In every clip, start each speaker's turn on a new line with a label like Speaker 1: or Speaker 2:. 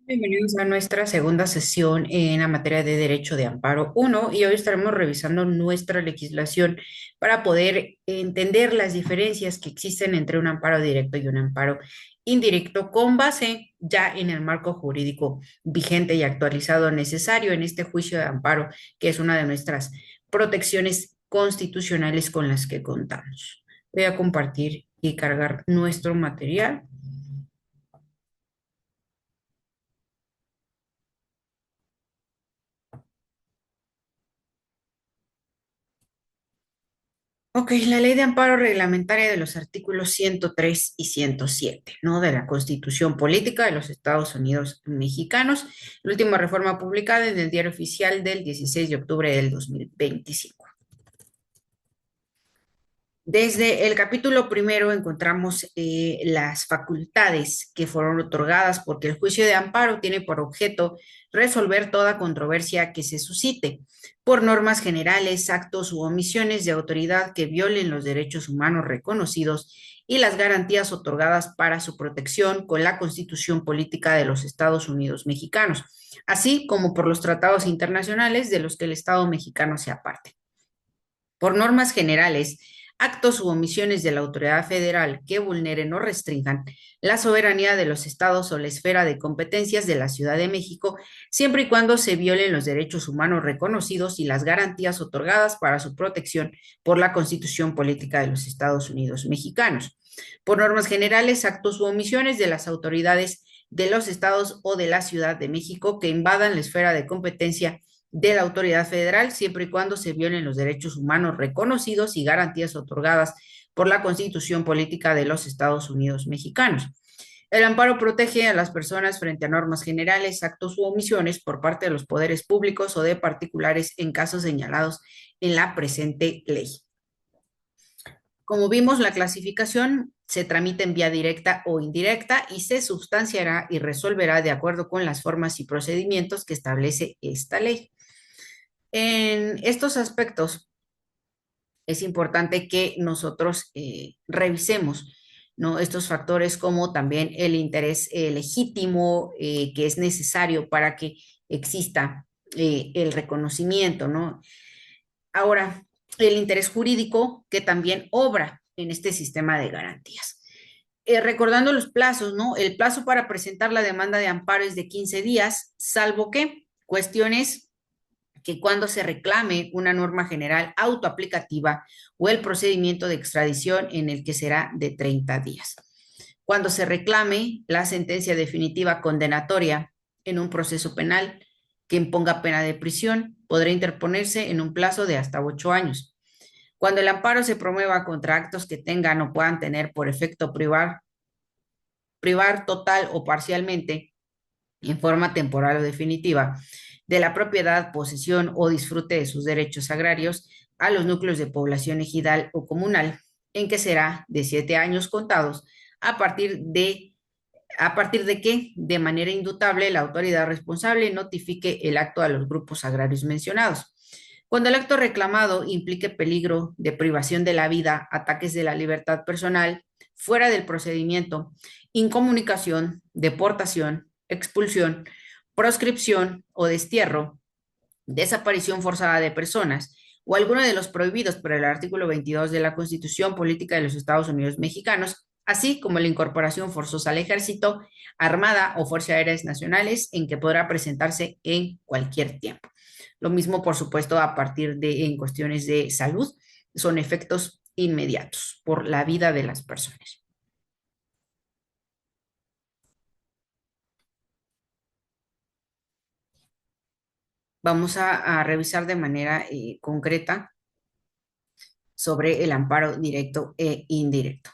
Speaker 1: Bienvenidos a nuestra segunda sesión en la materia de Derecho de Amparo 1 y hoy estaremos revisando nuestra legislación para poder entender las diferencias que existen entre un amparo directo y un amparo indirecto con base ya en el marco jurídico vigente y actualizado necesario en este juicio de amparo, que es una de nuestras protecciones constitucionales con las que contamos. Voy a compartir y cargar nuestro material. Ok, la ley de amparo reglamentaria de los artículos 103 y 107, ¿no? De la Constitución Política de los Estados Unidos Mexicanos, la última reforma publicada en el Diario Oficial del 16 de octubre del 2025. Desde el capítulo primero encontramos las facultades que fueron otorgadas porque el juicio de amparo tiene por objeto resolver toda controversia que se suscite por normas generales, actos u omisiones de autoridad que violen los derechos humanos reconocidos y las garantías otorgadas para su protección con la Constitución Política de los Estados Unidos Mexicanos, así como por los tratados internacionales de los que el Estado mexicano sea parte. Por normas generales, actos u omisiones de la autoridad federal que vulneren o restrinjan la soberanía de los estados o la esfera de competencias de la Ciudad de México, siempre y cuando se violen los derechos humanos reconocidos y las garantías otorgadas para su protección por la Constitución Política de los Estados Unidos Mexicanos. Por normas generales, actos u omisiones de las autoridades de los estados o de la Ciudad de México que invadan la esfera de competencia de la autoridad federal, siempre y cuando se violen los derechos humanos reconocidos y garantías otorgadas por la Constitución Política de los Estados Unidos Mexicanos. El amparo protege a las personas frente a normas generales, actos u omisiones por parte de los poderes públicos o de particulares en casos señalados en la presente ley. Como vimos, la clasificación se tramita en vía directa o indirecta y se sustanciará y resolverá de acuerdo con las formas y procedimientos que establece esta ley. En estos aspectos es importante que nosotros revisemos, ¿no? Estos factores como también el interés legítimo que es necesario para que exista el reconocimiento, ¿no? Ahora, el interés jurídico que también obra en este sistema de garantías. Recordando los plazos, ¿no? El plazo para presentar la demanda de amparo es de 15 días, salvo que cuestiones que cuando se reclame una norma general autoaplicativa o el procedimiento de extradición en el que será de 30 días. Cuando se reclame la sentencia definitiva condenatoria en un proceso penal que imponga pena de prisión, podrá interponerse en un plazo de hasta 8 años. Cuando el amparo se promueva contra actos que tengan o puedan tener por efecto privar total o parcialmente en forma temporal o definitiva de la propiedad, posesión o disfrute de sus derechos agrarios a los núcleos de población ejidal o comunal, en que será de 7 años contados a partir de que, de manera indutable, la autoridad responsable notifique el acto a los grupos agrarios mencionados. Cuando el acto reclamado implique peligro de privación de la vida, ataques de la libertad personal, fuera del procedimiento, incomunicación, deportación, expulsión, proscripción o destierro, desaparición forzada de personas o alguno de los prohibidos por el artículo 22 de la Constitución Política de los Estados Unidos Mexicanos, así como la incorporación forzosa al ejército, armada o fuerzas aéreas nacionales en que podrá presentarse en cualquier tiempo. Lo mismo, por supuesto, a partir de en cuestiones de salud, son efectos inmediatos por la vida de las personas. Vamos a revisar de manera concreta sobre el amparo directo e indirecto.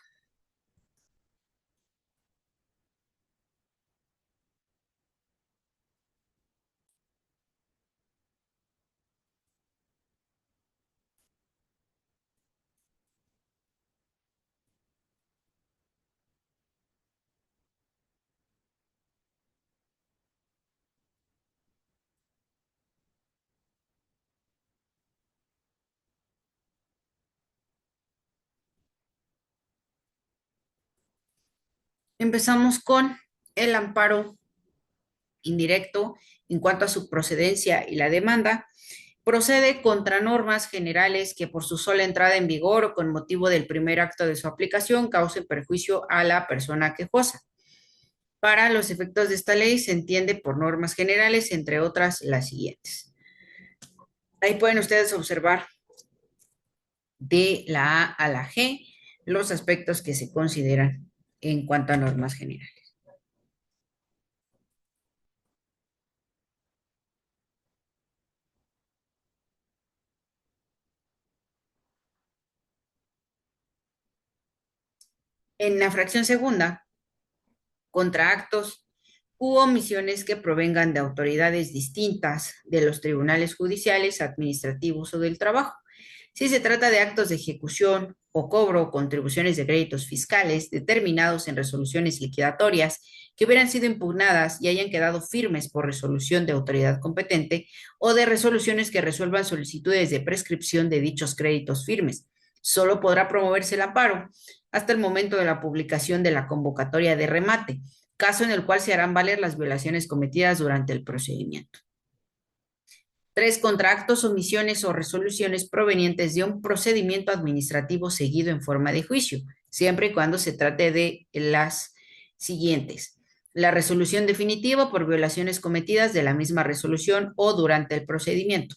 Speaker 1: Empezamos con el amparo indirecto en cuanto a su procedencia y la demanda, procede contra normas generales que por su sola entrada en vigor o con motivo del primer acto de su aplicación causen perjuicio a la persona quejosa. Para los efectos de esta ley se entiende por normas generales, entre otras, las siguientes. Ahí pueden ustedes observar de la A a la G los aspectos que se consideran en cuanto a normas generales. En la fracción segunda, contra actos u omisiones que provengan de autoridades distintas de los tribunales judiciales, administrativos o del trabajo. Si se trata de actos de ejecución o cobro o contribuciones de créditos fiscales determinados en resoluciones liquidatorias que hubieran sido impugnadas y hayan quedado firmes por resolución de autoridad competente o de resoluciones que resuelvan solicitudes de prescripción de dichos créditos firmes, solo podrá promoverse el amparo hasta el momento de la publicación de la convocatoria de remate, caso en el cual se harán valer las violaciones cometidas durante el procedimiento. 3. Contra actos, omisiones o resoluciones provenientes de un procedimiento administrativo seguido en forma de juicio, siempre y cuando se trate de las siguientes. La resolución definitiva por violaciones cometidas de la misma resolución o durante el procedimiento.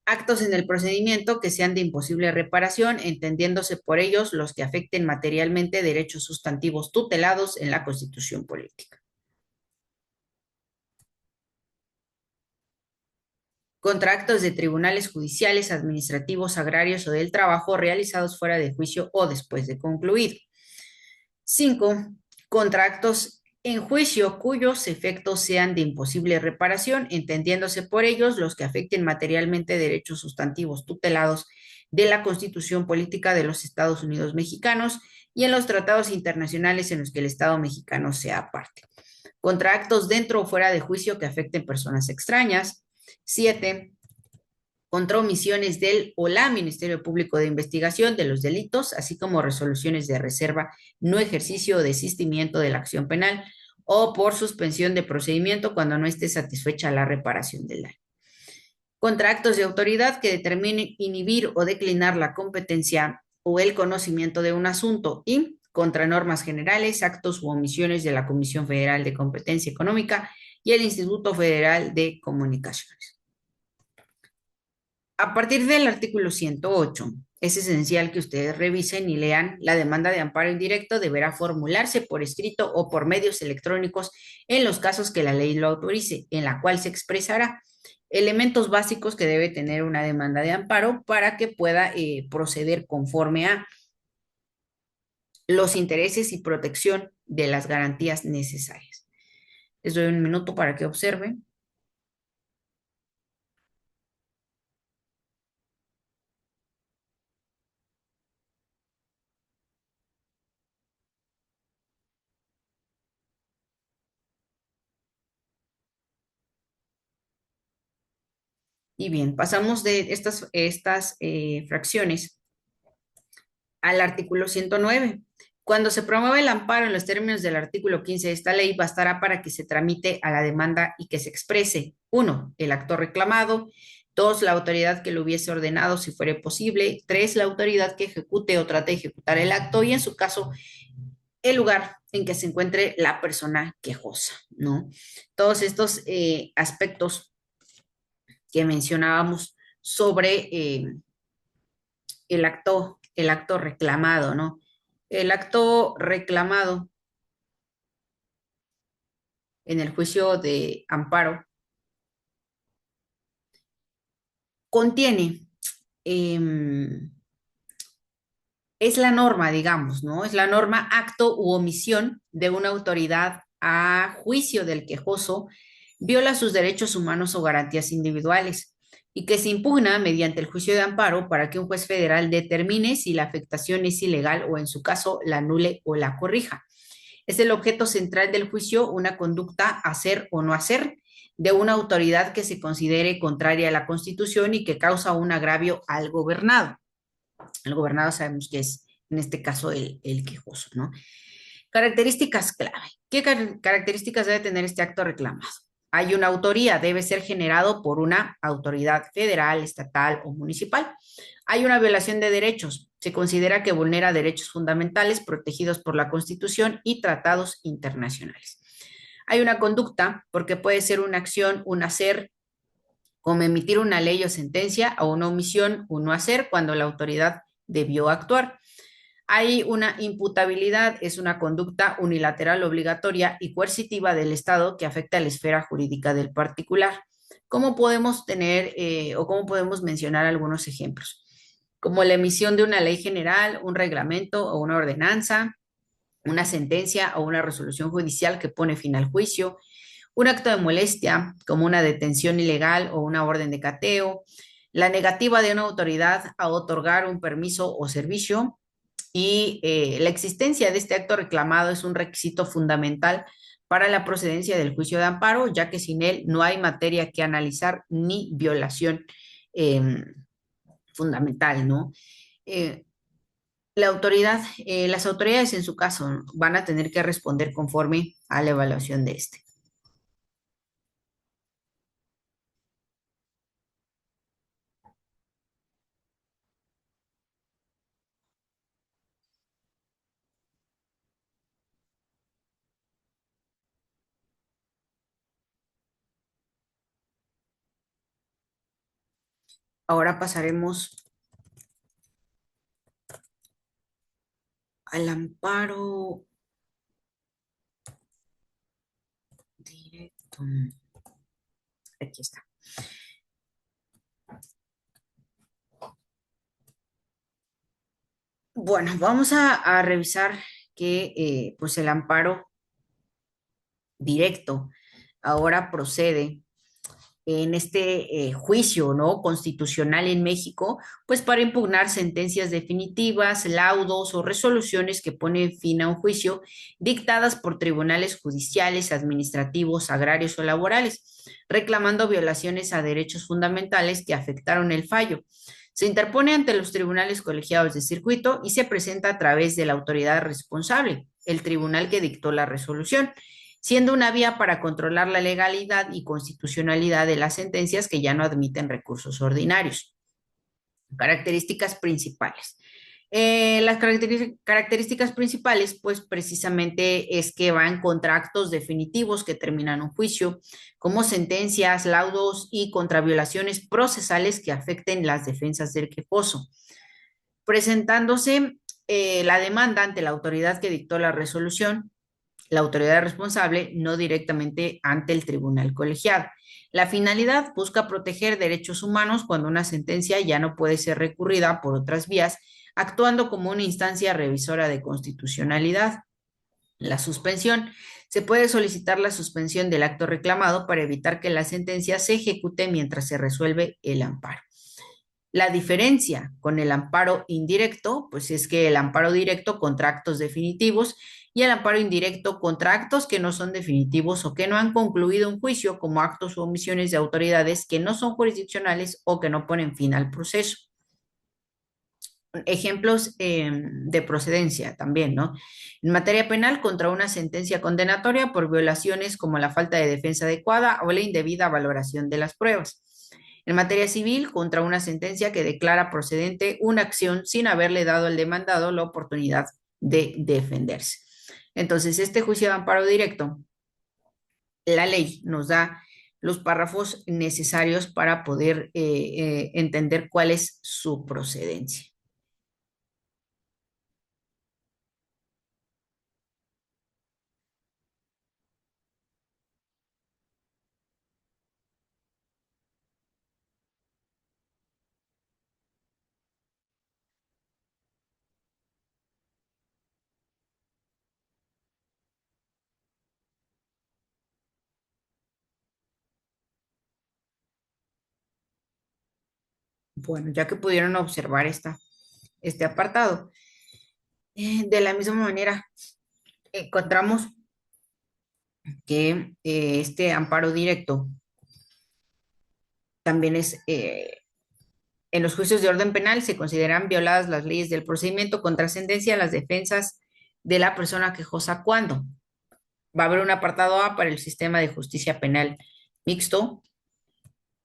Speaker 1: Actos en el procedimiento que sean de imposible reparación, entendiéndose por ellos los que afecten materialmente derechos sustantivos tutelados en la Constitución política. Contra actos de tribunales judiciales, administrativos, agrarios o del trabajo realizados fuera de juicio o después de concluido. 5. Contra actos en juicio cuyos efectos sean de imposible reparación, entendiéndose por ellos los que afecten materialmente derechos sustantivos tutelados de la Constitución política de los Estados Unidos mexicanos y en los tratados internacionales en los que el Estado mexicano sea parte. Contra actos dentro o fuera de juicio que afecten personas extrañas. 7. Contra omisiones del o la Ministerio Público de Investigación de los delitos, así como resoluciones de reserva, no ejercicio o desistimiento de la acción penal o por suspensión de procedimiento cuando no esté satisfecha la reparación del daño. Contra actos de autoridad que determinen inhibir o declinar la competencia o el conocimiento de un asunto y contra normas generales, actos u omisiones de la Comisión Federal de Competencia Económica y el Instituto Federal de Comunicaciones. A partir del artículo 108, es esencial que ustedes revisen y lean la demanda de amparo indirecto deberá formularse por escrito o por medios electrónicos en los casos que la ley lo autorice, en la cual se expresará elementos básicos que debe tener una demanda de amparo para que pueda proceder conforme a los intereses y protección de las garantías necesarias. Les doy un minuto para que observen. Y bien, pasamos de estas fracciones al artículo 109. Cuando se promueve el amparo en los términos del artículo 15 de esta ley, bastará para que se tramite a la demanda y que se exprese: 1. El actor reclamado; 2. La autoridad que lo hubiese ordenado si fuere posible; 3. La autoridad que ejecute o trate de ejecutar el acto y, en su caso, el lugar en que se encuentre la persona quejosa, ¿no? Todos estos aspectos que mencionábamos sobre el acto reclamado, ¿no? El acto reclamado en el juicio de amparo contiene, es la norma, digamos, ¿no? Es la norma, acto u omisión de una autoridad a juicio del quejoso viola sus derechos humanos o garantías individuales y que se impugna mediante el juicio de amparo para que un juez federal determine si la afectación es ilegal o, en su caso, la anule o la corrija. Es el objeto central del juicio una conducta a hacer o no hacer de una autoridad que se considere contraria a la Constitución y que causa un agravio al gobernado. El gobernado sabemos que es, en este caso, el quejoso, ¿no? Características clave. ¿Qué características debe tener este acto reclamado? hay una autoría, debe ser generado por una autoridad federal, estatal o municipal. Hay una violación de derechos. Se considera que vulnera derechos fundamentales protegidos por la Constitución y tratados internacionales. Hay una conducta, porque puede ser una acción, un hacer, como emitir una ley o sentencia, o una omisión, un no hacer, cuando la autoridad debió actuar. Hay una imputabilidad, es una conducta unilateral obligatoria y coercitiva del Estado que afecta a la esfera jurídica del particular. ¿Cómo podemos tener o cómo podemos mencionar algunos ejemplos? Como la emisión de una ley general, un reglamento o una ordenanza, una sentencia o una resolución judicial que pone fin al juicio, un acto de molestia, como una detención ilegal o una orden de cateo, la negativa de una autoridad a otorgar un permiso o servicio, y la existencia de este acto reclamado es un requisito fundamental para la procedencia del juicio de amparo, ya que sin él no hay materia que analizar ni violación eh, fundamental, ¿no? Eh, las autoridades en su caso van a tener que responder conforme a la evaluación de este. Ahora pasaremos al amparo directo. Aquí está. Bueno, vamos a revisar que pues el amparo directo ahora procede en este juicio, ¿no? Constitucional en México, pues para impugnar sentencias definitivas, laudos o resoluciones que ponen fin a un juicio dictadas por tribunales judiciales, administrativos, agrarios o laborales, reclamando violaciones a derechos fundamentales que afectaron el fallo. Se interpone ante los tribunales colegiados de circuito y se presenta a través de la autoridad responsable, el tribunal que dictó la resolución, siendo una vía para controlar la legalidad y constitucionalidad de las sentencias que ya no admiten recursos ordinarios. Características principales. Las características principales, pues precisamente es que van contra actos definitivos que terminan un juicio, como sentencias, laudos y contra violaciones procesales que afecten las defensas del quejoso. Presentándose la demanda ante la autoridad que dictó la resolución, la autoridad responsable, no directamente ante el tribunal colegiado. La finalidad busca proteger derechos humanos cuando una sentencia ya no puede ser recurrida por otras vías, actuando como una instancia revisora de constitucionalidad. La suspensión. Se puede solicitar la suspensión del acto reclamado para evitar que la sentencia se ejecute mientras se resuelve el amparo. La diferencia con el amparo indirecto, pues es que el amparo directo contra actos definitivos y el amparo indirecto contra actos que no son definitivos o que no han concluido un juicio, como actos o omisiones de autoridades que no son jurisdiccionales o que no ponen fin al proceso. Ejemplos de procedencia también, ¿no? En materia penal, contra una sentencia condenatoria por violaciones como la falta de defensa adecuada o la indebida valoración de las pruebas. En materia civil, contra una sentencia que declara procedente una acción sin haberle dado al demandado la oportunidad de defenderse. Entonces, este juicio de amparo directo, la ley nos da los párrafos necesarios para poder entender cuál es su procedencia. Bueno, ya que pudieron observar este apartado, de la misma manera, encontramos que este amparo directo también es, en los juicios de orden penal se consideran violadas las leyes del procedimiento con trascendencia a las defensas de la persona quejosa cuando va a haber un apartado A para el sistema de justicia penal mixto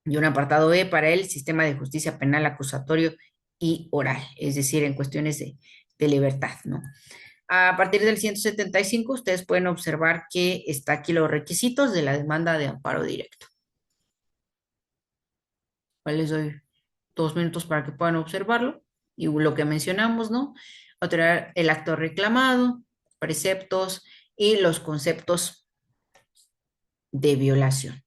Speaker 1: y un apartado B para el sistema de justicia penal acusatorio y oral, es decir, en cuestiones de libertad, ¿no? A partir del 175, ustedes pueden observar que está aquí los requisitos de la demanda de amparo directo. ¿Cuál les doy 2 minutos para que puedan observarlo? Y lo que mencionamos, ¿no? Otorgar el acto reclamado, preceptos y los conceptos de violación.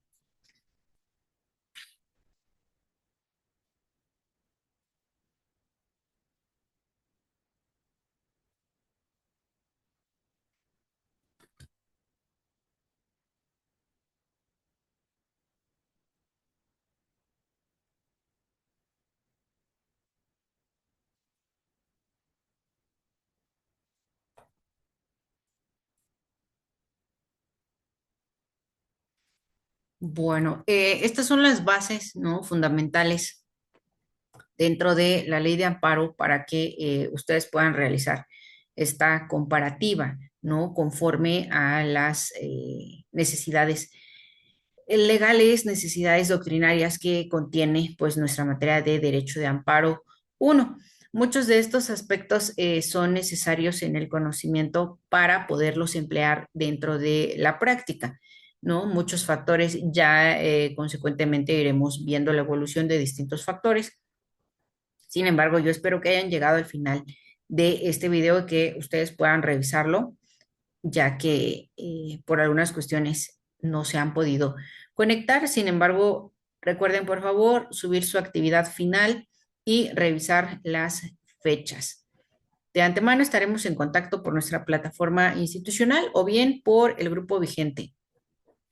Speaker 1: Bueno, estas son las bases, ¿no? Fundamentales dentro de la ley de amparo para que ustedes puedan realizar esta comparativa, ¿no? Conforme a las necesidades legales, necesidades doctrinarias que contiene pues nuestra materia de derecho de amparo. Uno, muchos de estos aspectos son necesarios en el conocimiento para poderlos emplear dentro de la práctica, ¿no? Muchos factores, ya consecuentemente iremos viendo la evolución de distintos factores. Sin embargo, yo espero que hayan llegado al final de este video y que ustedes puedan revisarlo, ya que por algunas cuestiones no se han podido conectar. Sin embargo, recuerden por favor subir su actividad final y revisar las fechas. De antemano estaremos en contacto por nuestra plataforma institucional o bien por el grupo vigente,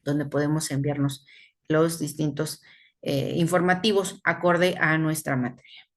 Speaker 1: donde podemos enviarnos los distintos informativos acorde a nuestra materia.